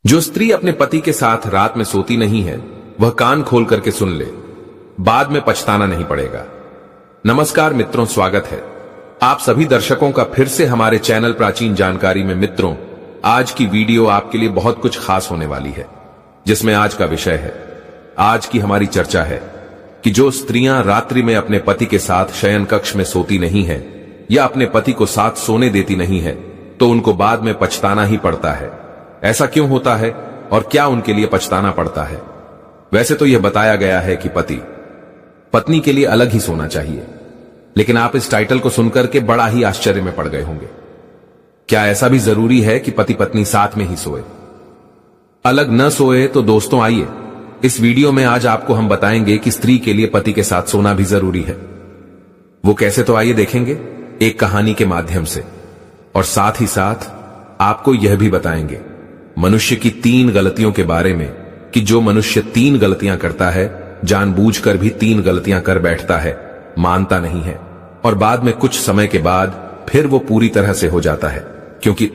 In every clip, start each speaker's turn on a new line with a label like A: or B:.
A: जो स्त्री अपने पति के साथ रात में सोती नहीं है वह कान खोल करके सुन ले, बाद में पछताना नहीं पड़ेगा। नमस्कार मित्रों, स्वागत है आप सभी दर्शकों का फिर से हमारे चैनल प्राचीन जानकारी में। मित्रों, आज की वीडियो आपके लिए बहुत कुछ खास होने वाली है, जिसमें आज का विषय है, आज की हमारी चर्चा है कि जो स्त्रियां रात्रि में अपने पति के साथ शयन कक्ष में सोती नहीं है या अपने पति को साथ सोने देती नहीं है तो उनको बाद में पछताना ही पड़ता है। ऐसा क्यों होता है और क्या उनके लिए पछताना पड़ता है? वैसे तो यह बताया गया है कि पति पत्नी के लिए अलग ही सोना चाहिए, लेकिन आप इस टाइटल को सुनकर के बड़ा ही आश्चर्य में पड़ गए होंगे। क्या ऐसा भी जरूरी है कि पति पत्नी साथ में ही सोए, अलग न सोए? तो दोस्तों आइए, इस वीडियो में आज आपको हम बताएंगे कि स्त्री के लिए पति के साथ सोना भी जरूरी है। वो कैसे, तो आइए देखेंगे एक कहानी के माध्यम से, और साथ ही साथ आपको यह भी बताएंगे मनुष्य की 3 गलतियों के बारे में कि जो मनुष्य 3 गलतियां करता है, जानबूझकर भी 3 गलतियां कर बैठता है, मानता नहीं है और बाद में कुछ समय के बाद फिर वो पूरी तरह से हो जाता है। क्योंकि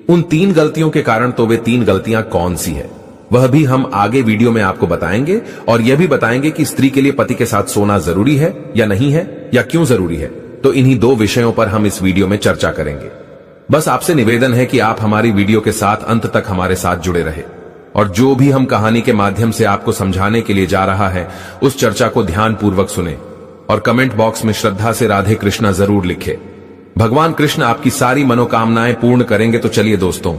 A: उन 3 गलतियों के कारण तो वे 3 गलतियां कौन सी है वह भी हम आगे वीडियो में आपको बताएंगे, और यह भी बताएंगे कि स्त्री के लिए पति के साथ सोना जरूरी है या नहीं है, या क्यों जरूरी है। तो इन्हीं 2 विषयों पर हम इस वीडियो में चर्चा करेंगे। बस आपसे निवेदन है कि आप हमारी वीडियो के साथ अंत तक हमारे साथ जुड़े रहे, और जो भी हम कहानी के माध्यम से आपको समझाने के लिए जा रहा है उस चर्चा को ध्यानपूर्वक सुने और कमेंट बॉक्स में श्रद्धा से राधे कृष्णा जरूर लिखे। भगवान कृष्ण आपकी सारी मनोकामनाएं पूर्ण करेंगे। तो चलिए दोस्तों,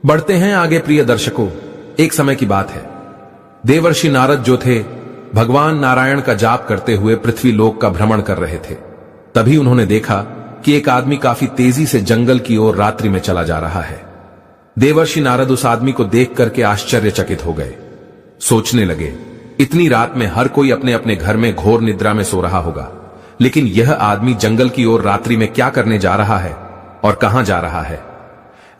A: बढ़ते हैं आगे। प्रिय दर्शकों, एक समय की बात है, देवर्षि नारद जो थे भगवान नारायण का जाप करते हुए पृथ्वी लोक का भ्रमण कर रहे थे। तभी उन्होंने देखा कि एक आदमी काफी तेजी से जंगल की ओर रात्रि में चला जा रहा है। देवर्षि नारद उस आदमी को देख करके आश्चर्यचकित हो गए। सोचने लगे, इतनी रात में हर कोई अपने अपने घर में घोर निद्रा में सो रहा होगा, लेकिन यह आदमी जंगल की ओर रात्रि में क्या करने जा रहा है और कहां जा रहा है?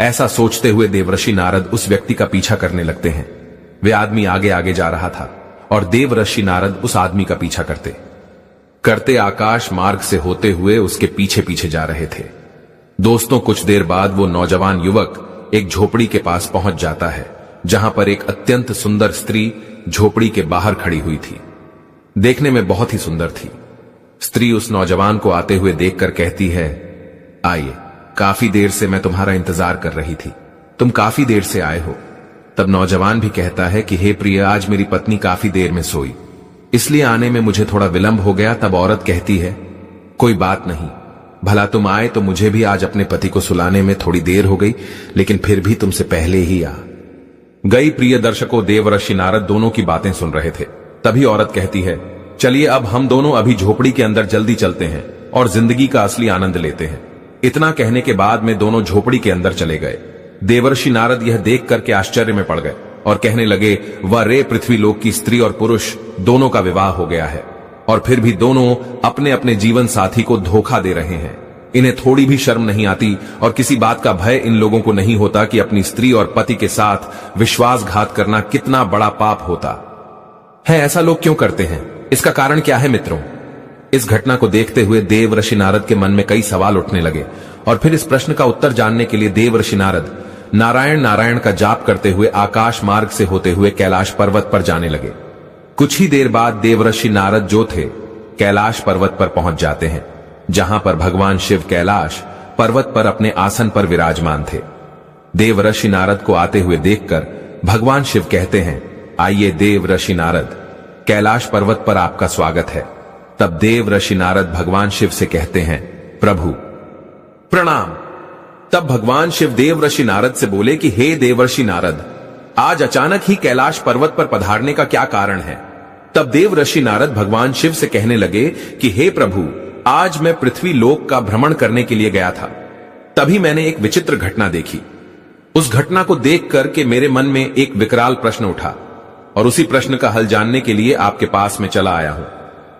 A: ऐसा सोचते हुए देवर्षि नारद उस व्यक्ति का पीछा करने लगते हैं। वे आदमी आगे आगे जा रहा था और देवर्षि नारद उस आदमी का पीछा करते करते आकाश मार्ग से होते हुए उसके पीछे पीछे जा रहे थे। दोस्तों, कुछ देर बाद वो नौजवान युवक एक झोपड़ी के पास पहुंच जाता है, जहां पर एक अत्यंत सुंदर स्त्री झोपड़ी के बाहर खड़ी हुई थी। देखने में बहुत ही सुंदर थी। स्त्री उस नौजवान को आते हुए देखकर कहती है, आइए, काफी देर से मैं तुम्हारा इंतजार कर रही थी, तुम काफी देर से आए हो। तब नौजवान भी कहता है कि हे प्रिय, आज मेरी पत्नी काफी देर में सोई, इसलिए आने में मुझे थोड़ा विलंब हो गया। तब औरत कहती है, कोई बात नहीं, भला तुम आए तो मुझे भी आज अपने पति को सुलाने में थोड़ी देर हो गई, लेकिन फिर भी तुमसे पहले ही आ गई। प्रिय दर्शकों, देवर्षि नारद दोनों की बातें सुन रहे थे। तभी औरत कहती है, चलिए अब हम दोनों अभी झोपड़ी के अंदर जल्दी चलते हैं और जिंदगी का असली आनंद लेते हैं। इतना कहने के बाद में दोनों झोपड़ी के अंदर चले गए। देवर्षि नारद यह देख करके आश्चर्य में पड़ गए और कहने लगे, वह रे पृथ्वी लोक की स्त्री और पुरुष दोनों का विवाह हो गया है, और फिर भी दोनों अपने अपने जीवन साथी को धोखा दे रहे हैं। इन्हें थोड़ी भी शर्म नहीं आती और किसी बात का भय इन लोगों को नहीं होता कि अपनी स्त्री और पति के साथ विश्वासघात करना कितना बड़ा पाप होता है। ऐसा लोग क्यों करते हैं? इसका कारण क्या है मित्रों? इस घटना को देखते हुए देवर्षि नारद के मन में कई सवाल उठने लगे, और फिर इस प्रश्न का उत्तर जानने के लिए देवर्षि नारद नारायण नारायण का जाप करते हुए आकाश मार्ग से होते हुए कैलाश पर्वत पर जाने लगे। कुछ ही देर बाद देवर्षि नारद जो थे कैलाश पर्वत पर पहुंच जाते हैं, जहां पर भगवान शिव कैलाश पर्वत पर अपने आसन पर विराजमान थे। देवर्षि नारद को आते हुए देखकर भगवान शिव कहते हैं, आइए देवर्षि नारद, कैलाश पर्वत पर आपका स्वागत है। तब देवर्षि नारद भगवान शिव से कहते हैं, प्रभु प्रणाम। तब भगवान शिव देवर्षि नारद से बोले कि हे देवर्षि नारद, आज अचानक ही कैलाश पर्वत पर पधारने का क्या कारण है? तब देवर्षि नारद भगवान शिव से कहने लगे कि हे प्रभु, आज मैं पृथ्वी लोक का भ्रमण करने के लिए गया था। तभी मैंने एक विचित्र घटना देखी। उस घटना को देख करके मेरे मन में एक विकराल प्रश्न उठा, और उसी प्रश्न का हल जानने के लिए आपके पास में चला आया हूं।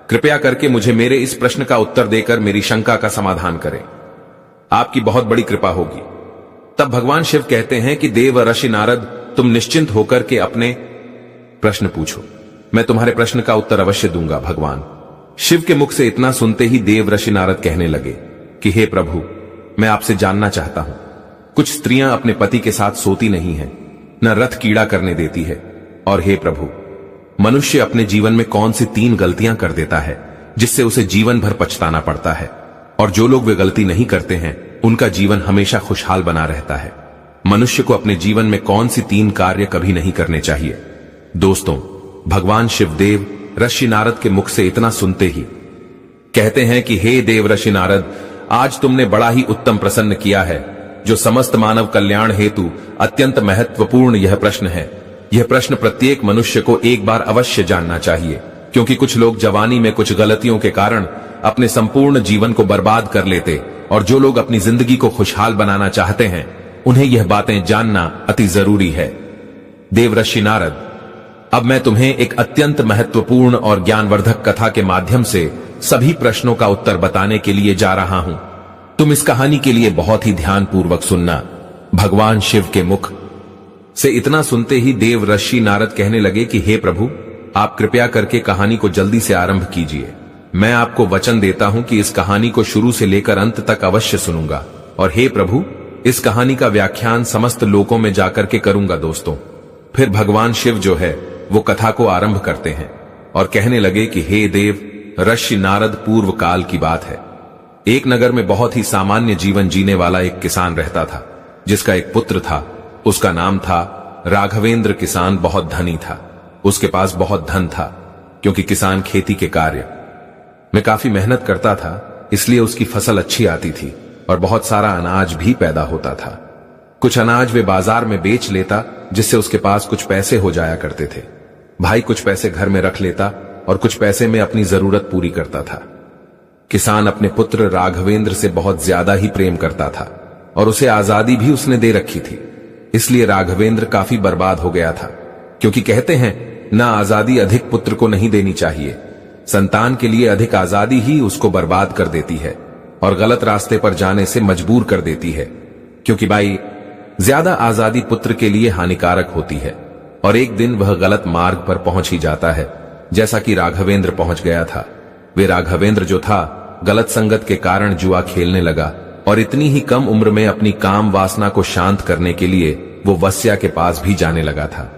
A: कृपया करके मुझे मेरे इस प्रश्न का उत्तर देकर मेरी शंका का समाधान करें, आपकी बहुत बड़ी कृपा होगी। तब भगवान शिव कहते हैं कि देवर्षि नारद, तुम निश्चिंत होकर के अपने प्रश्न पूछो, मैं तुम्हारे प्रश्न का उत्तर अवश्य दूंगा। भगवान शिव के मुख से इतना सुनते ही देवर्षि नारद कहने लगे कि हे प्रभु, मैं आपसे जानना चाहता हूं, कुछ स्त्रियां अपने पति के साथ सोती नहीं हैं, न रथ कीड़ा करने देती है। और हे प्रभु, मनुष्य अपने जीवन में कौन सी 3 गलतियां कर देता है जिससे उसे जीवन भर पछताना पड़ता है, और जो लोग वे गलती नहीं करते हैं उनका जीवन हमेशा खुशहाल बना रहता है। मनुष्य को अपने जीवन में कौन सी 3 कार्य कभी नहीं करने चाहिए। दोस्तों, भगवान शिवदेव ऋषि नारद के मुख से इतना सुनते ही कहते हैं कि हे देव ऋषि नारद, आज तुमने बड़ा ही उत्तम प्रश्न किया है, जो समस्त मानव कल्याण हेतु अत्यंत महत्वपूर्ण यह प्रश्न है। यह प्रश्न प्रत्येक मनुष्य को एक बार अवश्य जानना चाहिए, क्योंकि कुछ लोग जवानी में कुछ गलतियों के कारण अपने संपूर्ण जीवन को बर्बाद कर लेते, और जो लोग अपनी जिंदगी को खुशहाल बनाना चाहते हैं उन्हें यह बातें जानना अति जरूरी है। देव ऋषि नारद, अब मैं तुम्हें एक अत्यंत महत्वपूर्ण और ज्ञानवर्धक कथा के माध्यम से सभी प्रश्नों का उत्तर बताने के लिए जा रहा हूं। तुम इस कहानी के लिए बहुत ही ध्यानपूर्वक सुनना। भगवान शिव के मुख से इतना सुनते ही देव ऋषि नारद कहने लगे कि हे प्रभु, आप कृपया करके कहानी को जल्दी से आरंभ कीजिए। मैं आपको वचन देता हूं कि इस कहानी को शुरू से लेकर अंत तक अवश्य सुनूंगा, और हे प्रभु, इस कहानी का व्याख्यान समस्त लोकों में जाकर के करूंगा। दोस्तों, फिर भगवान शिव जो है वो कथा को आरंभ करते हैं और कहने लगे कि हे देव ऋषि नारद, पूर्व काल की बात है। एक नगर में बहुत ही सामान्य जीवन जीने वाला एक किसान रहता था, जिसका एक पुत्र था। उसका नाम था राघवेंद्र। किसान बहुत धनी था, उसके पास बहुत धन था, क्योंकि किसान खेती के कार्य में काफी मेहनत करता था, इसलिए उसकी फसल अच्छी आती थी और बहुत सारा अनाज भी पैदा होता था। कुछ अनाज वे बाजार में बेच लेता, जिससे उसके पास कुछ पैसे हो जाया करते थे। भाई कुछ पैसे घर में रख लेता और कुछ पैसे में अपनी जरूरत पूरी करता था। किसान अपने पुत्र राघवेंद्र से बहुत ज्यादा ही प्रेम करता था और उसे आजादी भी उसने दे रखी थी, इसलिए राघवेंद्र काफी बर्बाद हो गया था। क्योंकि कहते हैं ना, आजादी अधिक पुत्र को नहीं देनी चाहिए, संतान के लिए अधिक आजादी ही उसको बर्बाद कर देती है और गलत रास्ते पर जाने से मजबूर कर देती है। क्योंकि भाई, ज्यादा आजादी पुत्र के लिए हानिकारक होती है, और एक दिन वह गलत मार्ग पर पहुंच ही जाता है, जैसा कि राघवेंद्र पहुंच गया था। वे राघवेंद्र जो था, गलत संगत के कारण जुआ खेलने लगा, और इतनी ही कम उम्र में अपनी काम वासना को शांत करने के लिए वो वस्या के पास भी जाने लगा था।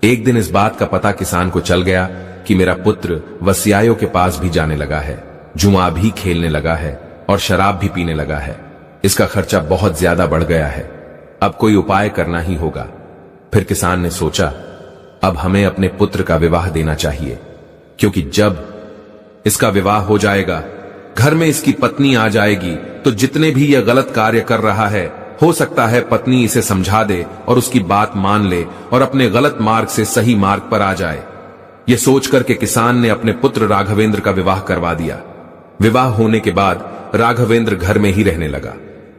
A: एक दिन इस बात का पता किसान को चल गया कि मेरा पुत्र वस्यायों के पास भी जाने लगा है, जुआ भी खेलने लगा है और शराब भी पीने लगा है। इसका खर्चा बहुत ज्यादा बढ़ गया है, अब कोई उपाय करना ही होगा। फिर किसान ने सोचा, अब हमें अपने पुत्र का विवाह देना चाहिए, क्योंकि जब इसका विवाह हो जाएगा, घर में इसकी पत्नी आ जाएगी, तो जितने भी यह गलत कार्य कर रहा है, हो सकता है पत्नी इसे समझा दे और उसकी बात मान ले और अपने गलत मार्ग से सही मार्ग पर आ जाए। यह सोच करके किसान ने अपने पुत्र राघवेंद्र का विवाह करवा दिया। विवाह होने के बाद राघवेंद्र घर में ही रहने लगा,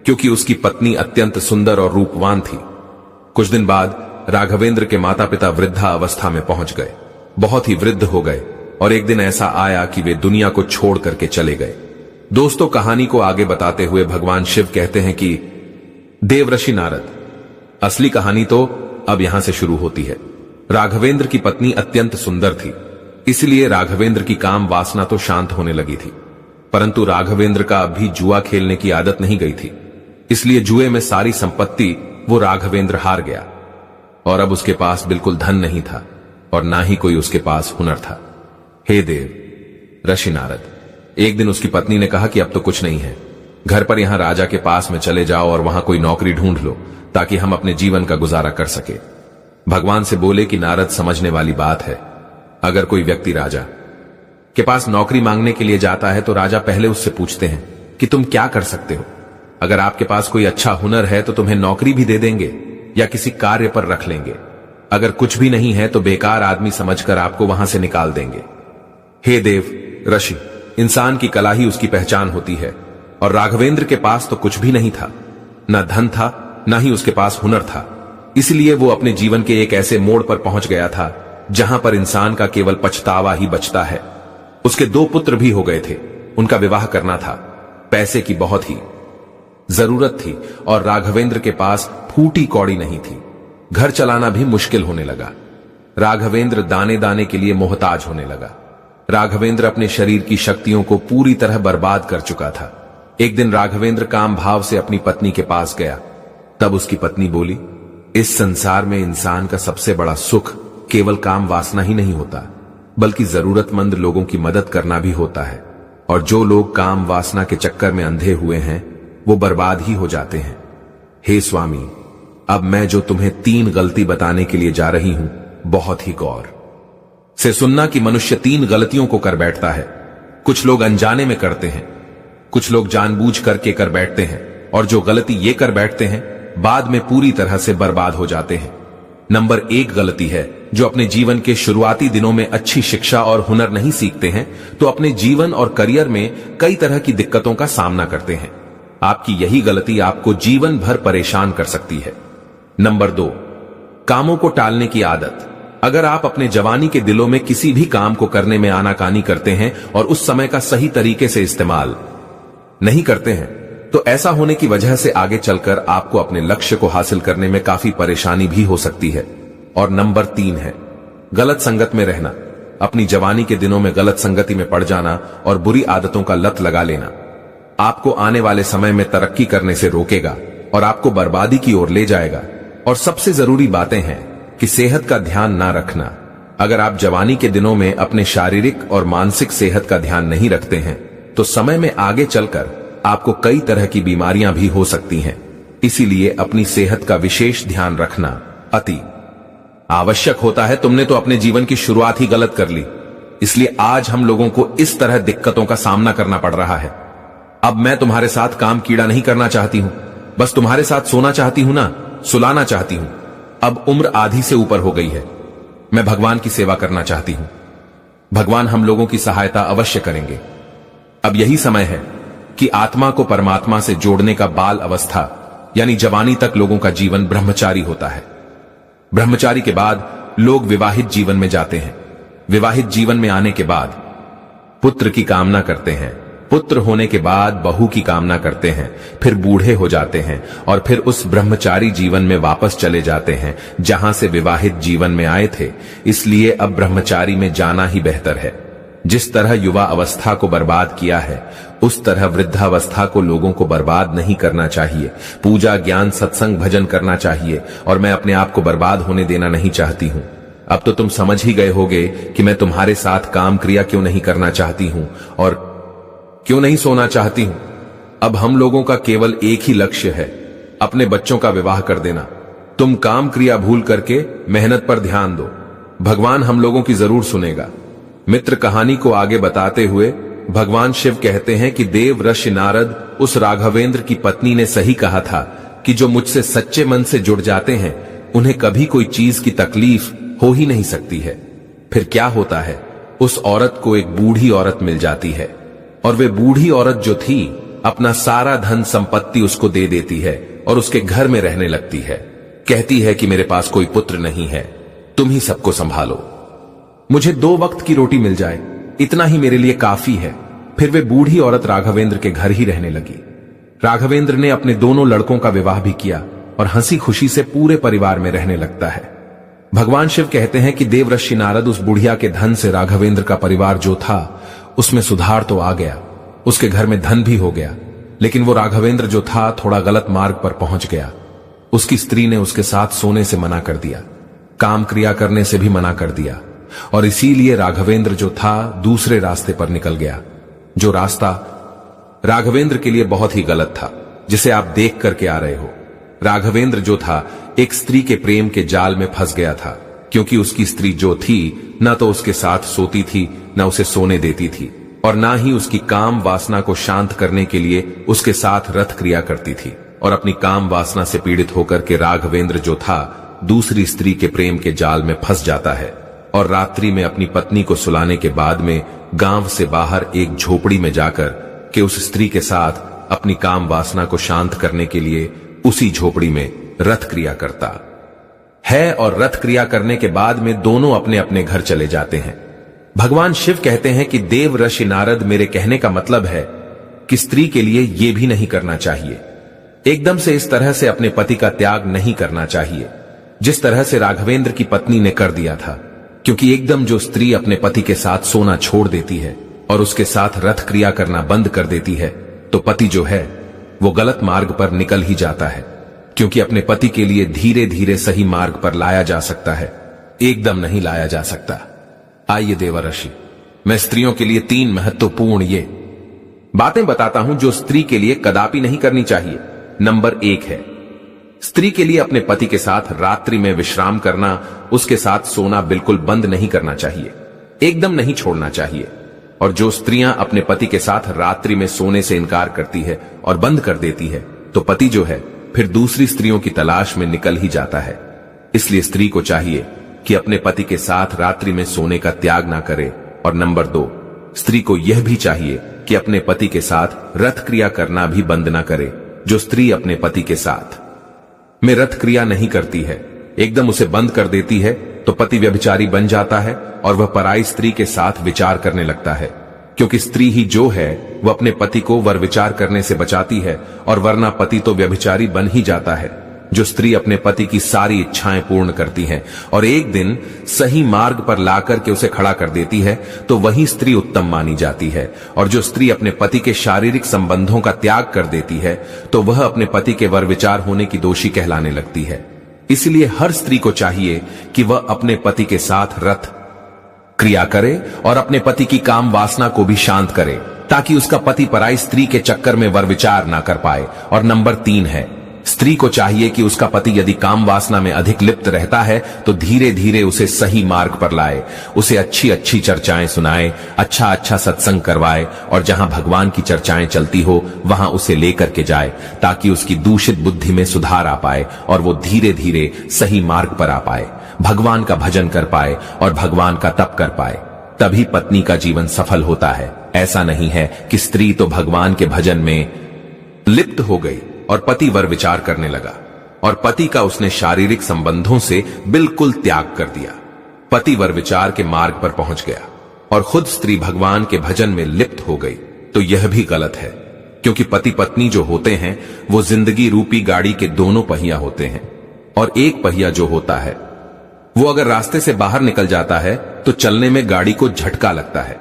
A: क्योंकि उसकी पत्नी अत्यंत सुंदर और रूपवान थी। कुछ दिन बाद राघवेंद्र के माता पिता वृद्धा अवस्था में पहुंच गए, बहुत ही वृद्ध हो गए, और एक दिन ऐसा आया कि वे दुनिया को छोड़ करके चले गए। दोस्तों, कहानी को आगे बताते हुए भगवान शिव कहते हैं कि देव ऋषि नारद, असली कहानी तो अब यहां से शुरू होती है। राघवेंद्र की पत्नी अत्यंत सुंदर थी, इसलिए राघवेंद्र की काम वासना तो शांत होने लगी थी, परंतु राघवेंद्र का अब भी जुआ खेलने की आदत नहीं गई थी, इसलिए जुए में सारी संपत्ति वो राघवेंद्र हार गया, और अब उसके पास बिल्कुल धन नहीं था और ना ही कोई उसके पास हुनर था। हे देव ऋषि नारद, एक दिन उसकी पत्नी ने कहा कि अब तो कुछ नहीं है, घर पर यहां राजा के पास में चले जाओ और वहां कोई नौकरी ढूंढ लो, ताकि हम अपने जीवन का गुजारा कर सके। भगवान से बोले कि नारद, समझने वाली बात है, अगर कोई व्यक्ति राजा के पास नौकरी मांगने के लिए जाता है तो राजा पहले उससे पूछते हैं कि तुम क्या कर सकते हो। अगर आपके पास कोई अच्छा हुनर है तो तुम्हें नौकरी भी दे देंगे या किसी कार्य पर रख लेंगे। अगर कुछ भी नहीं है तो बेकार आदमी समझकर आपको वहां से निकाल देंगे। हे देव ऋषि, इंसान की कला ही उसकी पहचान होती है, और राघवेंद्र के पास तो कुछ भी नहीं था, न धन था, न ही उसके पास हुनर था। इसलिए वो अपने जीवन के एक ऐसे मोड़ पर पहुंच गया था जहां पर इंसान का केवल पछतावा ही बचता है। उसके 2 पुत्र भी हो गए थे, उनका विवाह करना था, पैसे की बहुत ही जरूरत थी और राघवेंद्र के पास फूटी कौड़ी नहीं थी। घर चलाना भी मुश्किल होने लगा। राघवेंद्र दाने दाने के लिए मोहताज होने लगा। राघवेंद्र अपने शरीर की शक्तियों को पूरी तरह बर्बाद कर चुका था। एक दिन राघवेंद्र काम भाव से अपनी पत्नी के पास गया, तब उसकी पत्नी बोली, इस संसार में इंसान का सबसे बड़ा सुख केवल काम वासना ही नहीं होता, बल्कि जरूरतमंद लोगों की मदद करना भी होता है। और जो लोग काम वासना के चक्कर में अंधे हुए हैं, वो बर्बाद ही हो जाते हैं। हे स्वामी, अब मैं जो तुम्हें 3 गलती बताने के लिए जा रही हूं, बहुत ही गौर से सुनना कि मनुष्य 3 गलतियों को कर बैठता है। कुछ लोग अनजाने में करते हैं, कुछ लोग जानबूझ करके कर बैठते हैं, और जो गलती ये कर बैठते हैं बाद में पूरी तरह से बर्बाद हो जाते हैं। नंबर 1 गलती है, जो अपने जीवन के शुरुआती दिनों में अच्छी शिक्षा और हुनर नहीं सीखते हैं, तो अपने जीवन और करियर में कई तरह की दिक्कतों का सामना करते हैं। आपकी यही गलती आपको जीवन भर परेशान कर सकती है। नंबर 2, कामों को टालने की आदत। अगर आप अपने जवानी के दिलों में किसी भी काम को करने में आनाकानी करते हैं और उस समय का सही तरीके से इस्तेमाल नहीं करते हैं, तो ऐसा होने की वजह से आगे चलकर आपको अपने लक्ष्य को हासिल करने में काफी परेशानी भी हो सकती है। और नंबर 3 है, गलत संगत में रहना। अपनी जवानी के दिनों में गलत संगति में पड़ जाना और बुरी आदतों का लत लगा लेना आपको आने वाले समय में तरक्की करने से रोकेगा और आपको बर्बादी की ओर ले जाएगा। और सबसे जरूरी बातें हैं कि सेहत का ध्यान ना रखना। अगर आप जवानी के दिनों में अपने शारीरिक और मानसिक सेहत का ध्यान नहीं रखते हैं, तो समय में आगे चलकर आपको कई तरह की बीमारियां भी हो सकती हैं। इसीलिए अपनी सेहत का विशेष ध्यान रखना अति आवश्यक होता है। तुमने तो अपने जीवन की शुरुआत ही गलत कर ली, इसलिए आज हम लोगों को इस तरह दिक्कतों का सामना करना पड़ रहा है। अब मैं तुम्हारे साथ काम कीड़ा नहीं करना चाहती हूं, बस तुम्हारे साथ सोना चाहती हूं ना, सुलाना चाहती हूं। अब उम्र आधी से ऊपर हो गई है, मैं भगवान की सेवा करना चाहती हूं। भगवान हम लोगों की सहायता अवश्य करेंगे। अब यही समय है कि आत्मा को परमात्मा से जोड़ने का बाल अवस्था यानी जवानी तक लोगों का जीवन ब्रह्मचारी होता है। ब्रह्मचारी के बाद लोग विवाहित जीवन में जाते हैं। विवाहित जीवन में आने के बाद पुत्र की कामना करते हैं, पुत्र होने के बाद बहू की कामना करते हैं, फिर बूढ़े हो जाते हैं और फिर उस ब्रह्मचारी जीवन में वापस चले जाते हैं जहां से विवाहित जीवन में आए थे। इसलिए अब ब्रह्मचारी में जाना ही बेहतर है। जिस तरह युवा अवस्था को बर्बाद किया है, उस तरह वृद्धावस्था को लोगों को बर्बाद नहीं करना चाहिए। पूजा, ज्ञान, सत्संग, भजन करना चाहिए और मैं अपने आप को बर्बाद होने देना नहीं चाहती हूं। अब तो तुम समझ ही गए होगे कि मैं तुम्हारे साथ काम क्रिया क्यों नहीं करना चाहती हूं और क्यों नहीं सोना चाहती हूं। अब हम लोगों का केवल एक ही लक्ष्य है, अपने बच्चों का विवाह कर देना। तुम काम क्रिया भूल करके मेहनत पर ध्यान दो, भगवान हम लोगों की जरूर सुनेगा। मित्र, कहानी को आगे बताते हुए भगवान शिव कहते हैं कि देव ऋषि नारद उस राघवेंद्र की पत्नी ने सही कहा था कि जो मुझसे सच्चे मन से जुड़ जाते हैं, उन्हें कभी कोई चीज की तकलीफ हो ही नहीं सकती है। फिर क्या होता है, उस औरत को एक बूढ़ी औरत मिल जाती है और वे बूढ़ी औरत जो थी अपना सारा धन संपत्ति उसको दे देती है और उसके घर में रहने लगती है। कहती है कि मेरे पास कोई पुत्र नहीं है, तुम ही सबको संभालो, मुझे 2 वक्त की रोटी मिल जाए, इतना ही मेरे लिए काफी है। फिर वे बूढ़ी औरत राघवेंद्र के घर ही रहने लगी। राघवेंद्र ने अपने दोनों लड़कों का विवाह भी किया और हंसी खुशी से पूरे परिवार में रहने लगता है। भगवान शिव कहते हैं कि देवर्षि नारद उस बुढ़िया के धन से राघवेंद्र का परिवार जो था उसमें सुधार तो आ गया, उसके घर में धन भी हो गया, लेकिन वो राघवेंद्र जो था थोड़ा गलत मार्ग पर पहुंच गया। उसकी स्त्री ने उसके साथ सोने से मना कर दिया, काम क्रिया करने से भी मना कर दिया और इसीलिए राघवेंद्र जो था दूसरे रास्ते पर निकल गया, जो रास्ता राघवेंद्र के लिए बहुत ही गलत था, जिसे आप देख करके आ रहे हो। राघवेंद्र जो था एक स्त्री के प्रेम के जाल में फंस गया था, क्योंकि उसकी स्त्री जो थी न तो उसके साथ सोती थी, न उसे सोने देती थी और ना ही उसकी काम वासना को शांत करने के लिए उसके साथ रथ क्रिया करती थी। और अपनी काम वासना से पीड़ित होकर के राघवेंद्र जो था दूसरी स्त्री के प्रेम के जाल में फंस जाता है और रात्रि में अपनी पत्नी को सुलाने के बाद में गांव से बाहर एक झोपड़ी में जाकर के उस स्त्री के साथ अपनी काम वासना को शांत करने के लिए उसी झोपड़ी में रथ क्रिया करता है और रथ क्रिया करने के बाद में दोनों अपने अपने घर चले जाते हैं। भगवान शिव कहते हैं कि देव ऋषि नारद, मेरे कहने का मतलब है कि स्त्री के लिए यह भी नहीं करना चाहिए, एकदम से इस तरह से अपने पति का त्याग नहीं करना चाहिए जिस तरह से राघवेंद्र की पत्नी ने कर दिया था, क्योंकि एकदम जो स्त्री अपने पति के साथ सोना छोड़ देती है और उसके साथ रथ क्रिया करना बंद कर देती है, तो पति जो है वो गलत मार्ग पर निकल ही जाता है, क्योंकि अपने पति के लिए धीरे धीरे सही मार्ग पर लाया जा सकता है, एकदम नहीं लाया जा सकता। आइए देवर्षि, मैं स्त्रियों के लिए 3 महत्वपूर्ण ये बातें बताता हूं जो स्त्री के लिए कदापि नहीं करनी चाहिए। नंबर 1 है, स्त्री के लिए अपने पति के साथ रात्रि में विश्राम करना, उसके साथ सोना बिल्कुल बंद नहीं करना चाहिए, एकदम नहीं छोड़ना चाहिए। और जो स्त्रियां अपने पति के साथ रात्रि में सोने से इनकार करती है और बंद कर देती है, तो पति जो है फिर दूसरी स्त्रियों की तलाश में निकल ही जाता है। इसलिए स्त्री को चाहिए कि अपने पति के साथ रात्रि में सोने का त्याग ना करे। और नंबर 2, स्त्री को यह भी चाहिए कि अपने पति के साथ रथ क्रिया करना भी बंद ना करे। जो स्त्री अपने पति के साथ में रथ क्रिया नहीं करती है, एकदम उसे बंद कर देती है, तो पति व्यभिचारी बन जाता है और वह पराई स्त्री के साथ विचार करने लगता है। क्योंकि स्त्री ही जो है वह अपने पति को वर विचार करने से बचाती है, और वरना पति तो व्यभिचारी बन ही जाता है। जो स्त्री अपने पति की सारी इच्छाएं पूर्ण करती है और एक दिन सही मार्ग पर लाकर के उसे खड़ा कर देती है, तो वही स्त्री उत्तम मानी जाती है। और जो स्त्री अपने पति के शारीरिक संबंधों का त्याग कर देती है, तो वह अपने पति के वर विचार होने की दोषी कहलाने लगती है। इसलिए हर स्त्री को चाहिए कि वह अपने पति के साथ रथ क्रिया करे और अपने पति की काम वासना को भी शांत करे, ताकि उसका पति पराई स्त्री के चक्कर में वर विचार ना कर पाए। और नंबर 3 है, स्त्री को चाहिए कि उसका पति यदि काम वासना में अधिक लिप्त रहता है, तो धीरे धीरे उसे सही मार्ग पर लाए, उसे अच्छी अच्छी चर्चाएं सुनाए, अच्छा अच्छा सत्संग करवाए, और जहां भगवान की चर्चाएं चलती हो वहां उसे लेकर के जाए, ताकि उसकी दूषित बुद्धि में सुधार आ पाए और वो धीरे धीरे सही मार्ग पर आ पाए, भगवान का भजन कर पाए और भगवान का तप कर पाए। तभी पत्नी का जीवन सफल होता है। ऐसा नहीं है कि स्त्री तो भगवान के भजन में लिप्त हो गई और पति वर विचार करने लगा, और पति का उसने शारीरिक संबंधों से बिल्कुल त्याग कर दिया। पति वर विचार के मार्ग पर पहुंच गया और खुद स्त्री भगवान के भजन में लिप्त हो गई, तो यह भी गलत है। क्योंकि पति पत्नी जो होते हैं वो जिंदगी रूपी गाड़ी के दोनों पहिया होते हैं, और एक पहिया जो होता है वो अगर रास्ते से बाहर निकल जाता है तो चलने में गाड़ी को झटका लगता है।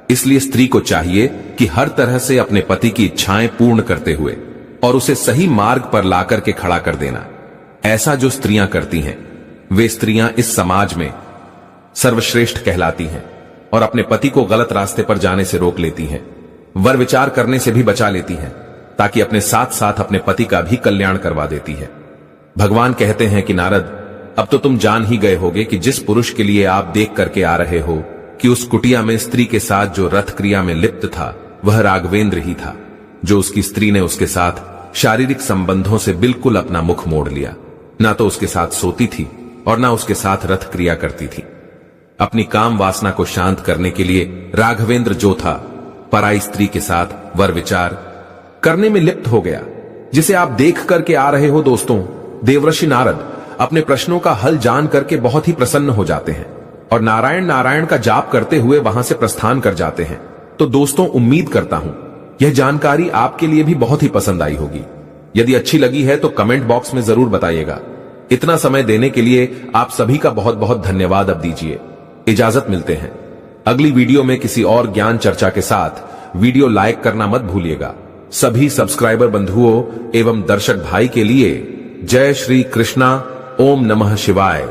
A: इसलिए स्त्री को चाहिए कि हर तरह से अपने पति की इच्छाएं पूर्ण करते हुए और उसे सही मार्ग पर लाकर के खड़ा कर देना। ऐसा जो स्त्रियां करती हैं, वे स्त्रियां इस समाज में सर्वश्रेष्ठ कहलाती हैं और अपने पति को गलत रास्ते पर जाने से रोक लेती हैं, वर विचार करने से भी बचा लेती हैं, ताकि अपने साथ साथ अपने पति का भी कल्याण करवा देती है। भगवान कहते हैं कि नारद, अब तो तुम जान ही गए होगे कि जिस पुरुष के लिए आप देख करके आ रहे हो कि उस कुटिया में स्त्री के साथ जो रथ क्रिया में लिप्त था वह राघवेंद्र ही था, जो उसकी स्त्री ने उसके साथ शारीरिक संबंधों से बिल्कुल अपना मुख मोड़ लिया। ना तो उसके साथ सोती थी और ना उसके साथ रथ क्रिया करती थी। अपनी काम वासना को शांत करने के लिए राघवेंद्र जो था, पराई स्त्री के साथ वर विचार करने में लिप्त हो गया, जिसे आप देख करके आ रहे हो। दोस्तों, देवर्षि नारद अपने प्रश्नों का हल जान करके बहुत ही प्रसन्न हो जाते हैं और नारायण नारायण का जाप करते हुए वहां से प्रस्थान कर जाते हैं। तो दोस्तों, उम्मीद करता हूं यह जानकारी आपके लिए भी बहुत ही पसंद आई होगी। यदि अच्छी लगी है तो कमेंट बॉक्स में जरूर बताइएगा। इतना समय देने के लिए आप सभी का बहुत बहुत धन्यवाद। अब दीजिए इजाजत, मिलते हैं अगली वीडियो में किसी और ज्ञान चर्चा के साथ। वीडियो लाइक करना मत भूलिएगा। सभी सब्सक्राइबर बंधुओं एवं दर्शक भाई के लिए जय श्री कृष्णा। ओम नमः शिवाय।